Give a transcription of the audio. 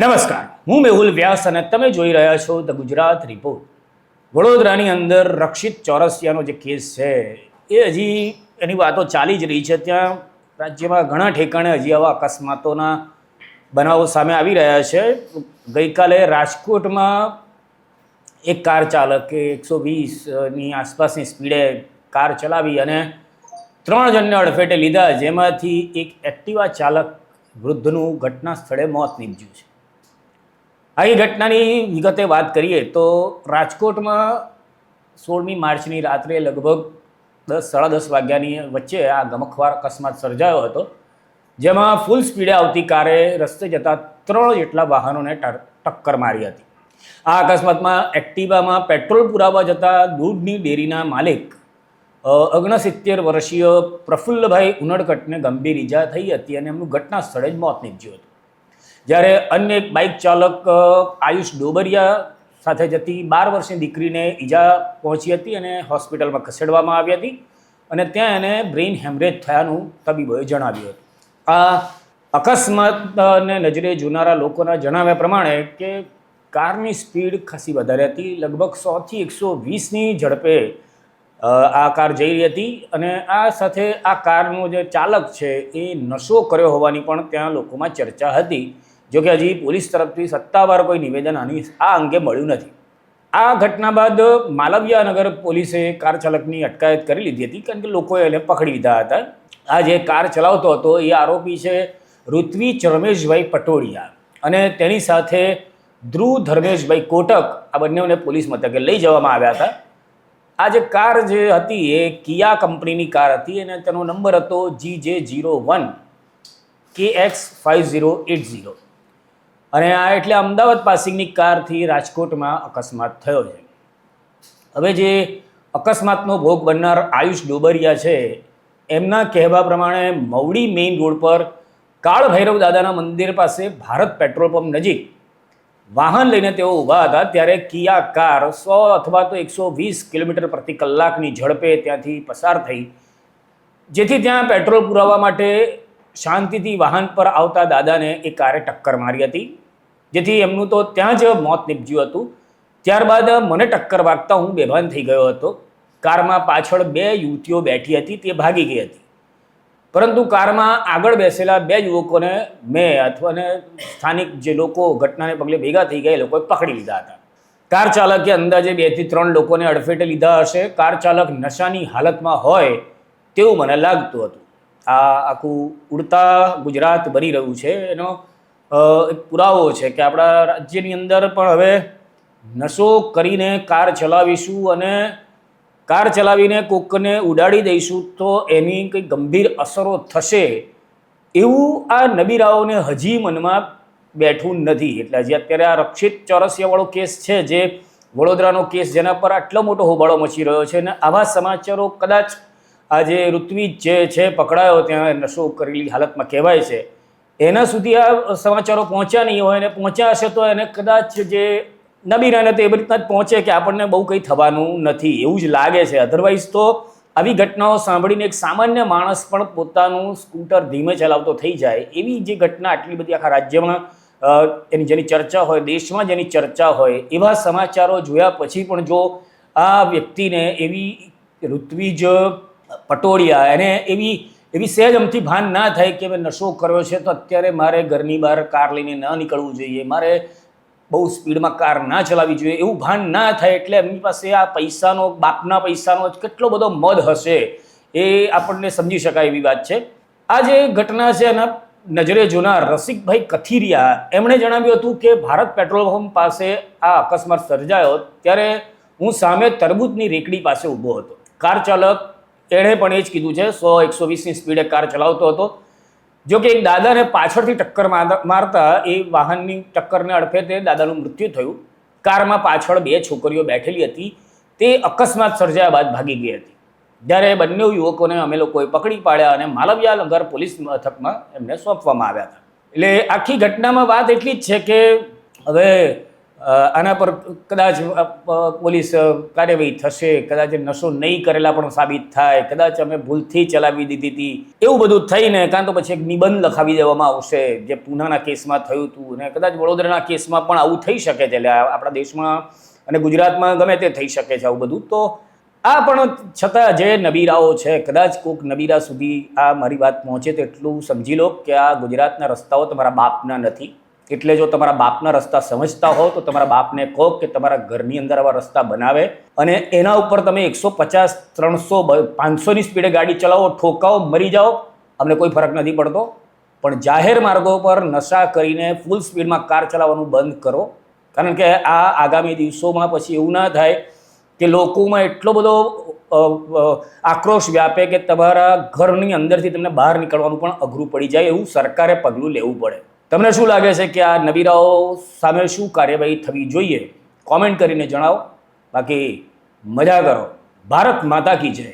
નમસ્કાર, હું મેહુલ વ્યાસ અને તમે જોઈ રહ્યા છો ધ ગુજરાત રિપોર્ટ. વડોદરાની અંદર રક્ષિત ચોરસિયાનો જે કેસ છે એ હજી એની વાતો ચાલી જ રહી છે. ત્યાં રાજ્યમાં ઘણા ઠેકાણે હજી આવા અકસ્માતોના બનાવો સામે આવી રહ્યા છે. ગઈકાલે રાજકોટમાં એક કાર ચાલકે 120ની આસપાસની સ્પીડે કાર ચલાવી અને 3 જણને અડફેટે લીધા, જેમાંથી એક એક્ટિવા ચાલક વૃદ્ધનું ઘટના સ્થળે મોત નીપજ્યું છે. આ ઘટનાની વિગતે વાત કરીએ તો રાજકોટમાં 16મી માર્ચની રાત્રે લગભગ 10-10:30 વાગ્યાની વચ્ચે આ ગમખ્વાર અકસ્માત સર્જાયો હતો, જેમાં ફૂલ સ્પીડે આવતી કારે રસ્તે જતા 3 જેટલા વાહનોને ટક્કર મારી હતી. આ અકસ્માતમાં એક્ટિવામાં પેટ્રોલ પુરાવા જતા દૂધની ડેરીના માલિક 69 વર્ષીય પ્રફુલ્લભાઈ ઉનડકટને ગંભીર ઈજા થઈ હતી અને એમનું ઘટના સ્થળે જ મોત નીપજ્યું હતું. જ્યારે અન્ય એક બાઇક ચાલક આયુષ ડોબરિયા સાથે જતી 12 વર્ષની દીકરીને ઈજા પહોંચી હતી અને હોસ્પિટલમાં ખસેડવામાં આવી હતી અને ત્યાં એને બ્રેઇન હેમરેજ થયાનું તબીબોએ જણાવ્યું હતું. આ અકસ્માતને નજરે જોનારા લોકોના જણાવ્યા પ્રમાણે કે કારની સ્પીડ ખાસી વધારે હતી. લગભગ 100થી 120ની ઝડપે આ કાર જઈ રહી હતી અને આ સાથે આ કારનો જે ચાલક છે એ નશો કર્યો હોવાની પણ ત્યાં લોકોમાં ચર્ચા હતી. જો કે હજી પોલીસ તરફથી સત્તાવાર કોઈ નિવેદન આ અંગે મળ્યું નથી. આ ઘટના બાદ માલવીયાનગર પોલીસે કાર ચાલકની અટકાયત કરી લીધી હતી, કારણ કે લોકોએ એને પકડી લીધા હતા. આ જે કાર ચલાવતો હતો એ આરોપી છે ઋત્વી રમેશભાઈ પટોડિયા અને તેની સાથે ધ્રુવ ધર્મેશભાઈ કોટક. આ બંનેઓને પોલીસ મથકે લઈ જવામાં આવ્યા હતા. આ જે કાર જે હતી એ કિયા કંપનીની કાર હતી અને તેનો નંબર હતો GJ01 KX5080 અને આ એટલે અમદાવાદ પાસિંગની કારથી રાજકોટમાં અકસ્માત થયો છે. હવે જે અકસ્માતનો ભોગ બનનાર આયુષ ડોબરિયા છે એમના કહેવા પ્રમાણે મવડી મેઇન રોડ પર કાળ ભૈરવ દાદાના મંદિર પાસે ભારત પેટ્રોલ પંપ નજીક વાહન લઈને તેઓ ઊભા હતા, ત્યારે કિયા કાર 100 અથવા તો 120 કિલોમીટર પ્રતિ કલાકની ઝડપે ત્યાંથી પસાર થઈ, જેથી ત્યાં પેટ્રોલ પુરાવવા માટે શાંતિથી વાહન પર આવતા દાદાને એ કારે ટક્કર મારી હતી, જેથી એમનું તો ત્યાં જ મોત નીપજ્યું હતું. ત્યારબાદ મને ટક્કર વાગતા હું બેભાન થઈ ગયો હતો. કારમાં પાછળ 2 યુવતીઓ બેઠી હતી, તે ભાગી ગઈ હતી, પરંતુ કારમાં આગળ બેસેલા 2 યુવકોને મેં અથવા સ્થાનિક જે લોકો ઘટનાને પગલે ભેગા થઈ ગયા એ લોકોએ પકડી લીધા હતા. કાર ચાલકે અંદાજે 2 થી 3 લોકોને અડફેટે લીધા હશે. કાર ચાલક નશાની હાલતમાં હોય તેવું મને લાગતું હતું. આ આખું ઉડતા ગુજરાત બની રહ્યું છે એનો એક પુરાવો છે કે આપણા રાજ્યની અંદર પણ હવે નશો કરીને કાર ચલાવીશું અને કાર ચલાવીને કોકને ઉડાડી દઈશું તો એની કંઈ ગંભીર અસરો થશે એવું આ નબીરાઓને હજી મનમાં બેઠું નથી. એટલે હજી અત્યારે આ રક્ષિત ચોરસિયાવાળો કેસ છે, જે વડોદરાનો કેસ, જેના પર આટલો મોટો હોબાળો મચી રહ્યો છે અને આવા સમાચારો કદાચ આજે ઋત્વી જે છે પકડાયો ત્યાં નશો કરેલી હાલતમાં કહેવાય છે, એના સુધી આ સમાચારો પહોંચ્યા નહીં હોય અને પહોંચ્યા હશે તો એને કદાચ જે નબીરાને તો એવી રીતના જ પહોંચે કે આપણને બહુ કંઈ થવાનું નથી એવું જ લાગે છે. અધરવાઇઝ તો આવી ઘટનાઓ સાંભળીને એક સામાન્ય માણસ પણ પોતાનું સ્કૂટર ધીમે ચલાવતો થઈ જાય. એવી જે ઘટના આટલી બધી આખા રાજ્યમાં જેની ચર્ચા હોય, દેશમાં જેની ચર્ચા હોય, એવા સમાચારો જોયા પછી પણ જો આ વ્યક્તિને એવી ઋત્વિજ પટોડિયા એને એવી સહેજ અમથી ભાન ના થાય કે મેં નશો કર્યો છે તો અત્યારે મારે ઘરની બહાર કાર લઈને ન નીકળવું જોઈએ, મારે બહુ સ્પીડમાં કાર ના ચલાવવી જોઈએ, એવું ભાન ના થાય. એટલે એમની પાસે આ પૈસાનો, બાપના પૈસાનો કેટલો બધો મદ હશે એ આપણને સમજી શકાય એવી વાત છે. આ જે ઘટના છે એના નજરે જોનાર રસિકભાઈ કથિરિયા એમણે જણાવ્યું હતું કે ભારત પેટ્રોલ પંપ પાસે આ અકસ્માત સર્જાયો ત્યારે હું સામે તરબૂચની રેકડી પાસે ઊભો હતો. કાર ચાલક એણે પણ એ જ કીધું છે, 100-120ની સ્પીડે કાર ચલાવતો હતો. જો કે એક દાદાને પાછળથી ટક્કર મારતા એ વાહનની ટક્કરને અડફેટે દાદાનું મૃત્યુ થયું. કારમાં પાછળ 2 છોકરીઓ બેઠેલી હતી, તે અકસ્માત સર્જાયા બાદ ભાગી ગઈ હતી. જ્યારે બંને યુવકોને અમે લોકોએ પકડી પાડ્યા અને માલવીયાનગર પોલીસ મથકમાં એમને સોંપવામાં આવ્યા હતા. એટલે આખી ઘટનામાં વાત એટલી જ છે કે હવે આના પર કદાચ પોલીસ કાર્યવાહી થશે, કદાચ નશો નહીં કરેલા પણ સાબિત થાય, કદાચ અમે ભૂલથી ચલાવી દીધી હતી એવું બધું થઈને કાં તો પછી એક નિબંધ લખાવી દેવામાં આવશે જે પૂનાના કેસમાં થયું હતું, અને કદાચ વડોદરાના કેસમાં પણ આવું થઈ શકે છે. એટલે આપણા દેશમાં અને ગુજરાતમાં ગમે તે થઈ શકે છે આવું બધું. તો આ પણ છતાં જે નબીરાઓ છે, કદાચ કોઈક નબીરા સુધી આ મારી વાત પહોંચે તો એટલું સમજી લો કે આ ગુજરાતના રસ્તાઓ તમારા બાપના નથી. એટલે જો તમારા બાપના રસ્તા સમજતા હો તો તમારા બાપને કહો કે તમારા ઘરની અંદર આવા રસ્તા બનાવે, અને એના ઉપર તમે 150, 300, 500ની સ્પીડે ગાડી ચલાવો, ઠોકાઓ, મરી જાઓ, અમને કોઈ ફરક નથી પડતો. પણ જાહેર માર્ગો પર નશા કરીને ફૂલ સ્પીડમાં કાર ચલાવવાનું બંધ કરો. કારણ કે આ આગામી દિવસોમાં પછી એવું ના થાય કે લોકોમાં એટલો બધો આક્રોશ વ્યાપે કે તમારા ઘરની અંદરથી તમને બહાર નીકળવાનું પણ અઘરું પડી જાય. એવું સરકારે પગલું લેવું પડે. તમને શું લાગે છે કે આ નબીરાઓ સામે શું કાર્યવાહી થવી જોઈએ? કોમેન્ટ કરીને જણાવો. બાકી મજા કરો. ભારત માતા કી જય.